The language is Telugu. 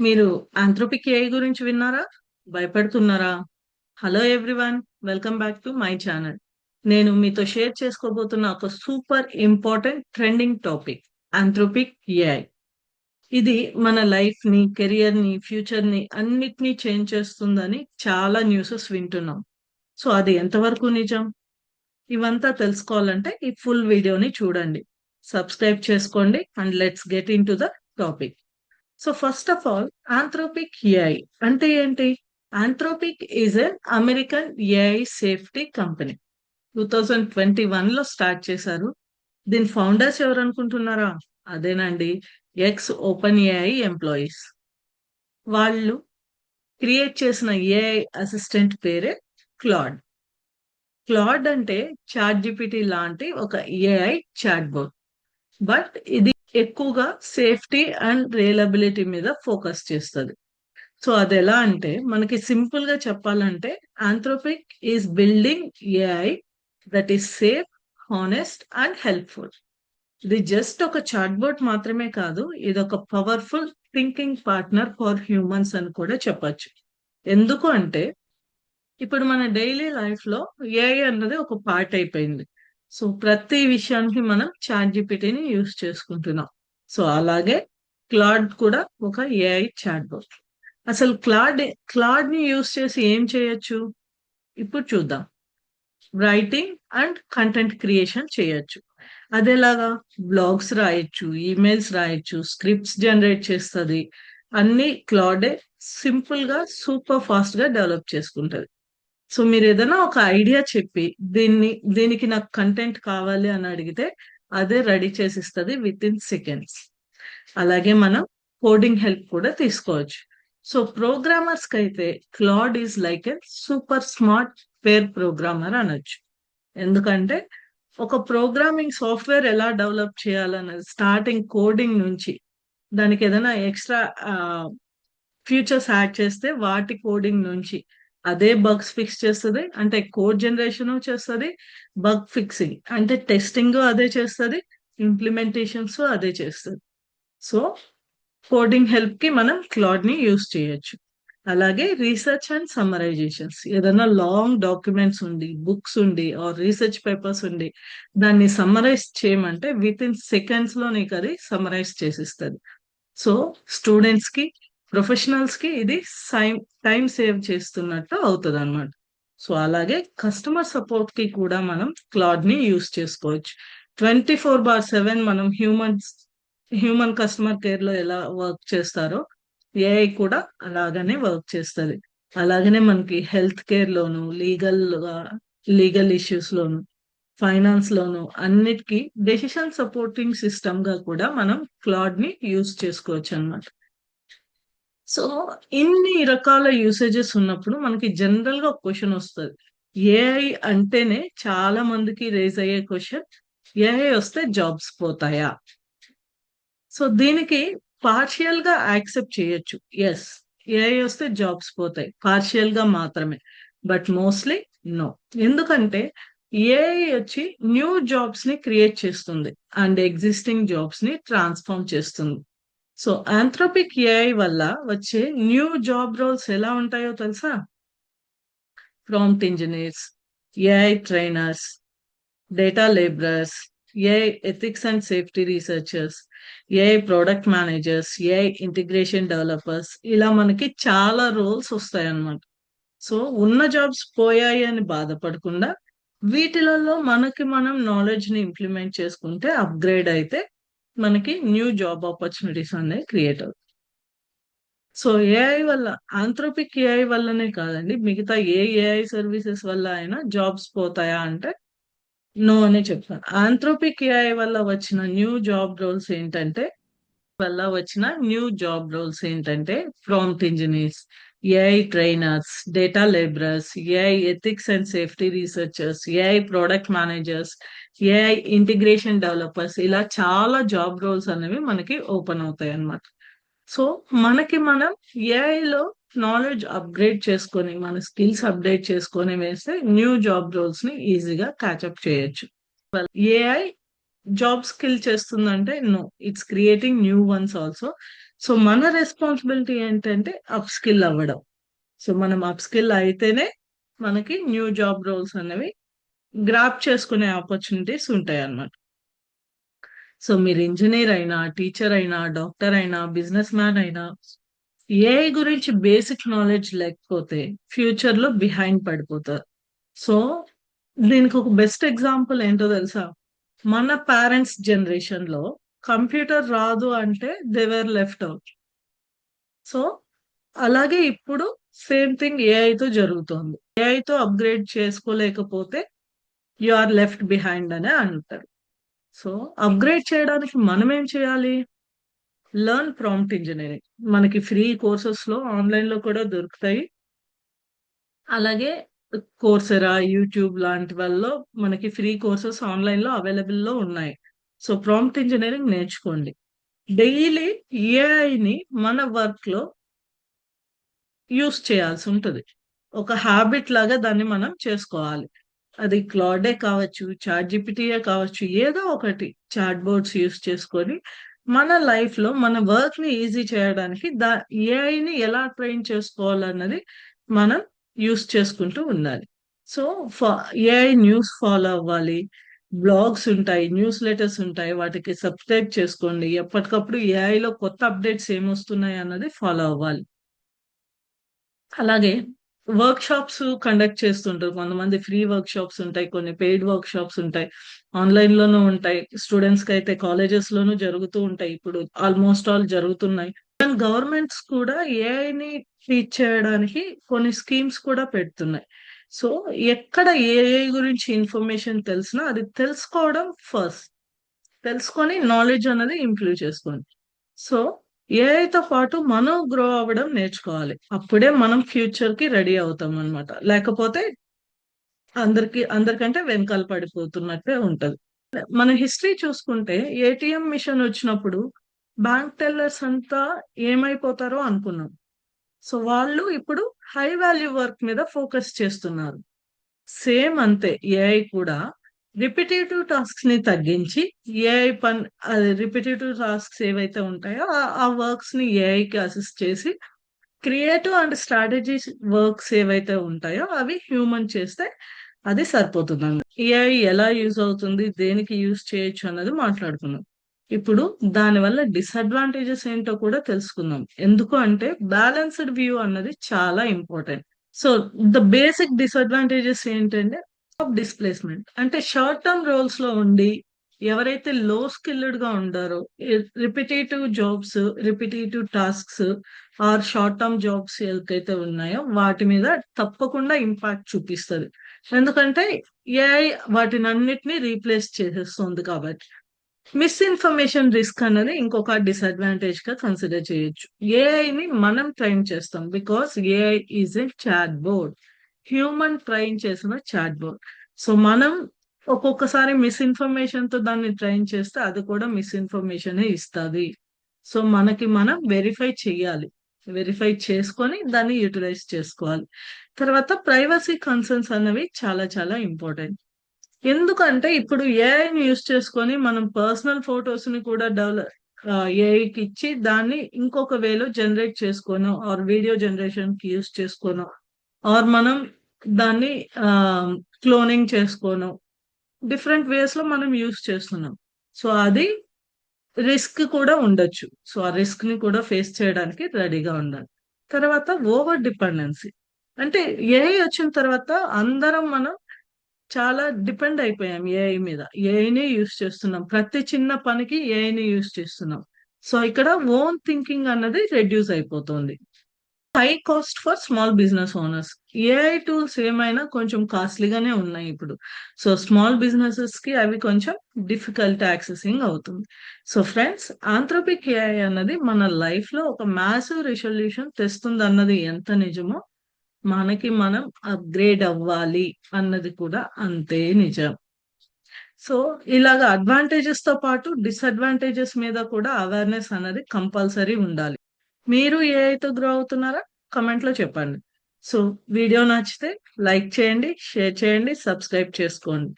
మీరు ఆంథ్రోపిక్ ఏఐ గురించి విన్నారా? భయపడుతున్నారా? Hello everyone, welcome back to my channel. నేను మీతో షేర్ చేసుకోబోతున్న ఒక super important trending topic, Anthropic AI. ఇది మన లైఫ్ ని, కెరియర్ ని, ఫ్యూచర్ ని అన్నిటినీ చేంజ్ చేస్తుందని చాలా న్యూసెస్ వింటున్నాం. సో అది ఎంతవరకు నిజం? ఇవంతా తెలుసుకోవాలంటే ఈ ఫుల్ వీడియోని చూడండి. సబ్స్క్రైబ్ చేసుకోండి and let's get into the topic. So first of all, Anthropic AI అంటే ఏంటి? Anthropic is an American AI safety company. 2021లో స్టార్ట్ చేశారు. దీని ఫౌండర్స్ ఎవరు అనుకుంటున్నారా? అదేనండి, ఎక్స్ ఓపెన్ ఏఐ ఎంప్లాయీస్. వాళ్ళు క్రియేట్ చేసిన ఏఐ అసిస్టెంట్ పేరే క్లాడ్. క్లాడ్ అంటే చాట్ జిపిటి లాంటి ఒక ఏఐ చాట్ బోట్. బట్ ఇది ఎక్కువగా సేఫ్టీ అండ్ రియలబిలిటీ మీద ఫోకస్ చేస్తుంది. సో అది ఎలా అంటే, మనకి సింపుల్ గా చెప్పాలంటే, Anthropic is building AI that is safe, honest and helpful. ఇది జస్ట్ ఒక చాట్బోట్ మాత్రమే కాదు, ఇది ఒక powerful thinking partner for humans అని కూడా చెప్పొచ్చు. ఎందుకు అంటే, ఇప్పుడు మన డైలీ లైఫ్ లో ఏఐ అన్నది ఒక పార్ట్ అయిపోయింది. సో ప్రతి విషయానికి మనం చాట్ జిపిటిని యూస్ చేసుకుంటున్నాం. సో అలాగే క్లాడ్ కూడా ఒక ఏఐ చాట్బోట్. అసలు క్లాడ్ ని యూస్ చేసి ఏం చేయొచ్చు? ఇప్పుడు చూద్దాం. రైటింగ్ అండ్ కంటెంట్ క్రియేషన్ చేయొచ్చు. అదేలాగా బ్లాగ్స్ రాయొచ్చు, ఈమెయిల్స్ రాయొచ్చు, స్క్రిప్ట్స్ జనరేట్ చేస్తుంది. అన్ని క్లాడే సింపుల్ గా సూపర్ ఫాస్ట్ గా డెవలప్ చేసుకుంటది. సో మీరు ఏదైనా ఒక ఐడియా చెప్పి దీనికి నాకు కంటెంట్ కావాలి అని అడిగితే అదే రెడీ చేసిస్తుంది విత్ ఇన్ సెకండ్స్. అలాగే మనం కోడింగ్ హెల్ప్ కూడా తీసుకోవచ్చు. సో ప్రోగ్రామర్స్ కి అయితే Claude is like a super smart pair programmer అనొచ్చు. ఎందుకంటే ఒక ప్రోగ్రామింగ్ సాఫ్ట్వేర్ ఎలా డెవలప్ చేయాలన్నది స్టార్టింగ్ కోడింగ్ నుంచి, దానికి ఏదైనా ఎక్స్ట్రా ఫీచర్స్ యాడ్ చేస్తే వాటి కోడింగ్ నుంచి అదే బగ్స్ ఫిక్స్ చేస్తుంది. అంటే కోడ్ జనరేషన్ చేస్తుంది, బగ్ ఫిక్సింగ్ అంటే టెస్టింగ్ అదే చేస్తుంది, ఇంప్లిమెంటేషన్స్ అదే చేస్తుంది. సో కోడింగ్ హెల్ప్ కి మనం క్లాడ్ ని యూస్ చేయొచ్చు. అలాగే రీసెర్చ్ అండ్ సమ్మరైజేషన్స్, ఏదైనా లాంగ్ డాక్యుమెంట్స్ ఉండి, బుక్స్ ఉండి ఆర్ రీసెర్చ్ పేపర్స్ ఉండి దాన్ని సమ్మరైజ్ చేయమంటే విత్ ఇన్ సెకండ్స్ లో నీకు అది సమ్మరైజ్ చేసిస్తుంది. సో స్టూడెంట్స్ కి, ప్రొఫెషనల్స్ కి ఇది టైం సేవ్ చేస్తున్నట్టు అవుతుంది అనమాట. సో అలాగే కస్టమర్ సపోర్ట్ కి కూడా మనం క్లాడ్ ని యూస్ చేసుకోవచ్చు. 24/7 మనం హ్యూమన్ కస్టమర్ కేర్ లో ఎలా వర్క్ చేస్తారో ఏఐ కూడా అలాగనే వర్క్ చేస్తుంది. అలాగనే మనకి హెల్త్ కేర్ లోను, లీగల్ ఇష్యూస్ లోను, ఫైనాన్స్ లోను అన్నిటికీ డెసిషన్ సపోర్టింగ్ సిస్టమ్ గా కూడా మనం క్లాడ్ ని యూస్ చేసుకోవచ్చు అన్నమాట. సో ఇన్ని రకాల యూసేజెస్ ఉన్నప్పుడు మనకి జనరల్ గా ఒక క్వశ్చన్ వస్తుంది. ఏఐ అంటేనే చాలా మందికి రేజ్ అయ్యే క్వశ్చన్, ఏఐ వస్తే జాబ్స్ పోతాయా? సో దీనికి పార్షియల్ గా యాక్సెప్ట్ చేయొచ్చు. ఎస్, ఏఐ వస్తే జాబ్స్ పోతాయి, పార్షియల్ గా మాత్రమే. But mostly no. ఎందుకంటే ఏఐ వచ్చి న్యూ జాబ్స్ ని క్రియేట్ చేస్తుంది అండ్ ఎగ్జిస్టింగ్ జాబ్స్ ని ట్రాన్స్ఫార్మ్ చేస్తుంది. సో ఆంథ్రోపిక్ ఏఐ వల్ల వచ్చే న్యూ జాబ్ రోల్స్ ఎలా ఉంటాయో తెలుసా? Prompt engineers, AI trainers, data labourers, AI ethics and safety researchers, AI product managers, AI integration developers, ఇలా మనకి చాలా రోల్స్ వస్తాయి అన్నమాట. సో ఉన్న జాబ్స్ పోయాయి అని బాధపడకుండా వీటిలలో మనకి మనం నాలెడ్జ్ ని ఇంప్లిమెంట్ చేసుకుంటే, అప్గ్రేడ్ అయితే మనకి న్యూ జాబ్ ఆపర్చునిటీస్ అనేవి క్రియేట్ అవుతాయి. సో ఏఐ వల్ల, ఆంథ్రోపిక్ ఏఐ వల్లనే కాదండి, మిగతా ఏ ఏఐ సర్వీసెస్ వల్ల అయినా జాబ్స్ పోతాయా అంటే నో అనే చెప్తాను. ఆంథ్రోపిక్ ఏఐ వల్ల వచ్చిన న్యూ జాబ్ రోల్స్ ఏంటంటే prompt engineers, AI trainers, data labourers, AI ethics and safety researchers, AI product managers, AI integration developers, ఇలా చాలా జాబ్ రోల్స్ అనేవి మనకి ఓపెన్ అవుతాయి అన్నమాట. సో మనకి మనం ఏఐలో నాలెడ్జ్ అప్గ్రేడ్ చేసుకొని, మన స్కిల్స్ అప్డేట్ చేసుకొని వేస్తే న్యూ జాబ్ రోల్స్ ని ఈజీగా క్యాచప్ చేయొచ్చు. ఏఐ జాబ్ స్కిల్ చేస్తుందంటే no, it's creating new ones also. So మన రెస్పాన్సిబిలిటీ ఏంటంటే అప్ స్కిల్ అవ్వడం. సో మనం అప్ స్కిల్ అయితేనే మనకి న్యూ జాబ్ రోల్స్ అనేవి గ్రాప్ చేసుకునే ఆపర్చునిటీస్ ఉంటాయి అన్నమాట. సో మీరు ఇంజనీర్ అయినా, టీచర్ అయినా, డాక్టర్ అయినా, బిజినెస్ మ్యాన్ అయినా, ఏఐ గురించి బేసిక్ నాలెడ్జ్ లేకపోతే ఫ్యూచర్ లో బిహైండ్ పడిపోతారు. సో దీనికి ఒక బెస్ట్ ఎగ్జాంపుల్ ఏంటో తెలుసా? మన పేరెంట్స్ జనరేషన్ లో కంప్యూటర్ రాదు అంటే దేవర్ లెఫ్ట్ అవుట్. సో అలాగే ఇప్పుడు సేమ్ థింగ్ ఏఐతో జరుగుతోంది. ఏఐతో అప్గ్రేడ్ చేసుకోలేకపోతే యు ఆర్ లెఫ్ట్ బిహైండ్ అనే అంటారు. సో అప్గ్రేడ్ చేయడానికి మనం ఏం చేయాలి? Learn prompt engineering. మనకి ఫ్రీ కోర్సెస్ లో ఆన్లైన్ లో కూడా దొరుకుతాయి. అలాగే కోర్సెరా, యూట్యూబ్ లాంటి వాళ్ళలో మనకి ఫ్రీ కోర్సెస్ ఆన్లైన్ లో అవైలబుల్ లో ఉన్నాయి. సో ప్రాంప్ట్ ఇంజనీరింగ్ నేర్చుకోండి. డైలీ ఏఐని మన వర్క్ లో యూస్ చేయాల్సి ఉంటుంది. ఒక హ్యాబిట్ లాగా దాన్ని మనం చేసుకోవాలి. అది క్లాడే కావచ్చు, చాట్ జిపిటియే కావచ్చు, ఏదో ఒకటి చాట్ బోర్డ్స్ యూస్ చేసుకొని మన లైఫ్ లో మన వర్క్ ని ఈజీ చేయడానికి ఏఐని ఎలా ట్రైన్ చేసుకోవాలన్నది మనం యూస్ చేసుకుంటూ ఉండాలి. సో ఏఐ న్యూస్ ఫాలో అవ్వాలి. బ్లాగ్స్ ఉంటాయి, న్యూస్ లెటర్స్ ఉంటాయి, వాటికి సబ్స్క్రైబ్ చేసుకోండి. ఎప్పటికప్పుడు ఏఐలో కొత్త అప్డేట్స్ ఏమొస్తున్నాయి అన్నది ఫాలో అవ్వాలి. అలాగే వర్క్ షాప్స్ కండక్ట్ చేస్తుంటారు. కొంతమంది ఫ్రీ వర్క్ షాప్స్ ఉంటాయి, కొన్ని పెయిడ్ వర్క్ షాప్స్ ఉంటాయి, ఆన్లైన్ లోనూ ఉంటాయి. స్టూడెంట్స్ కి అయితే కాలేజెస్ లోనూ జరుగుతూ ఉంటాయి. ఇప్పుడు ఆల్మోస్ట్ ఆల్ జరుగుతున్నాయి. గవర్నమెంట్స్ కూడా ఏఐని టీచ్ చేయడానికి కొన్ని స్కీమ్స్ కూడా పెడుతున్నాయి. సో ఎక్కడ ఏఐ గురించి ఇన్ఫర్మేషన్ తెలిసినా అది తెలుసుకోవడం ఫస్ట్, తెలుసుకొని నాలెడ్జ్ అనేది ఇంప్రూవ్ చేసుకోండి. సో ఏఐతో పాటు మనం గ్రో అవ్వడం నేర్చుకోవాలి. అప్పుడే మనం ఫ్యూచర్ కి రెడీ అవుతాం అన్నమాట. లేకపోతే అందరికంటే వెనకాల పడిపోతున్నట్టే ఉంటది. మన హిస్టరీ చూసుకుంటే ఏటీఎం మిషన్ వచ్చినప్పుడు బ్యాంక్ టెల్లర్స్ అంతా ఏమైపోతారో అనుకున్నాం. సో వాళ్ళు ఇప్పుడు హై వాల్యూ వర్క్ మీద ఫోకస్ చేస్తున్నారు. సేమ్ అంతే ఏఐ కూడా రిపిటేటివ్ టాస్క్స్ ని తగ్గించి ఏఐ పని, రిపిటేటివ్ టాస్క్స్ ఏవైతే ఉంటాయో ఆ వర్క్స్ ని ఏఐకి అసిస్ట్ చేసి క్రియేటివ్ అండ్ స్ట్రాటజీస్ వర్క్స్ ఏవైతే ఉంటాయో అవి హ్యూమన్ చేస్తే అది సరిపోతుందండి. ఏఐ ఎలా యూజ్ అవుతుంది, దేనికి యూజ్ చేయొచ్చు అన్నది మాట్లాడుకుందాం. ఇప్పుడు దానివల్ల డిసడ్వాంటేజెస్ ఏంటో కూడా తెలుసుకుందాం. ఎందుకు అంటే బ్యాలెన్స్డ్ వ్యూ అన్నది చాలా important. So the basic disadvantages ఏంటంటే డిస్ప్లేస్మెంట్. అంటే షార్ట్ టర్మ్ రోల్స్ లో ఉండి ఎవరైతే లో స్కిల్డ్ గా ఉండారో, repetitive jobs, repetitive tasks or short term jobs ఏవైతే ఉన్నాయో వాటి మీద తప్పకుండా ఇంపాక్ట్ చూపిస్తుంది. ఎందుకంటే ఏఐ వాటిని అన్నిటినీ రీప్లేస్ చేసేస్తుంది కాబట్టి. మిస్ఇన్ఫర్మేషన్ రిస్క్ అన్నది ఇంకొక డిసడ్వాంటేజ్ గా కన్సిడర్ చేయొచ్చు. ఏఐని మనం ట్రైన్ చేస్తాం because AI is a chat board, human train చేసిన చాట్ బోర్డ్. సో మనం ఒక్కొక్కసారి మిస్ఇన్ఫర్మేషన్ తో దాన్ని ట్రైన్ చేస్తే అది కూడా మిస్ఇన్ఫర్మేషన్ ఇస్తుంది. సో మనకి మనం వెరిఫై చేయాలి. వెరిఫై చేసుకొని దాన్ని యూటిలైజ్ చేసుకోవాలి. తర్వాత ప్రైవసీ కన్సర్న్స్ అనేవి చాలా చాలా ఇంపార్టెంట్. ఎందుకంటే ఇప్పుడు ఏఐని యూస్ చేసుకొని మనం పర్సనల్ ఫొటోస్ ని కూడా ఏఐకి ఇచ్చి దాన్ని ఇంకొక వేలో జనరేట్ చేసుకోను, ఆర్ వీడియో జనరేషన్ కి యూస్ చేసుకోను, ఆర్ మనం దాన్ని క్లోనింగ్ చేసుకోను, డిఫరెంట్ వేస్ లో మనం యూస్ చేస్తున్నాం. సో అది రిస్క్ కూడా ఉండొచ్చు. సో ఆ రిస్క్ ని కూడా ఫేస్ చేయడానికి రెడీగా ఉండాలి. తర్వాత ఓవర్ డిపెండెన్సీ. అంటే ఏఐ వచ్చిన తర్వాత అందరం మనం చాలా డిపెండ్ అయిపోయాం ఏఐ మీద. ఏఐనే యూస్ చేస్తున్నాం. ప్రతి చిన్న పనికి ఏఐని యూస్ చేస్తున్నాం. సో ఇక్కడ ఓన్ థింకింగ్ అన్నది రెడ్యూస్ అయిపోతుంది. High cost for small business owners. AI tools ఏమైనా కొంచెం కాస్ట్లీగానే ఉన్నాయి ఇప్పుడు. సో స్మాల్ బిజినెసెస్ కి అవి కొంచెం డిఫికల్ట్ యాక్సెసింగ్ అవుతుంది. సో ఫ్రెండ్స్, ఆంథ్రోపిక్ ఏఐ అన్నది మన లైఫ్ లో ఒక మ్యాసివ్ రిజల్యూషన్ తెస్తుంది అన్నది ఎంత నిజమో, మనకి మనం అప్గ్రేడ్ అవ్వాలి అన్నది కూడా అంతే నిజం. సో ఇలాగ అడ్వాంటేజెస్ తో పాటు డిసడ్వాంటేజెస్ మీద కూడా అవేర్నెస్ అనేది కంపల్సరీ ఉండాలి. మీరు ఏఐతో గ్రో అవుతున్నారా? కమెంట్ లో చెప్పండి. సో వీడియో నచ్చితే లైక్ చేయండి, షేర్ చేయండి, సబ్స్క్రైబ్ చేసుకోండి.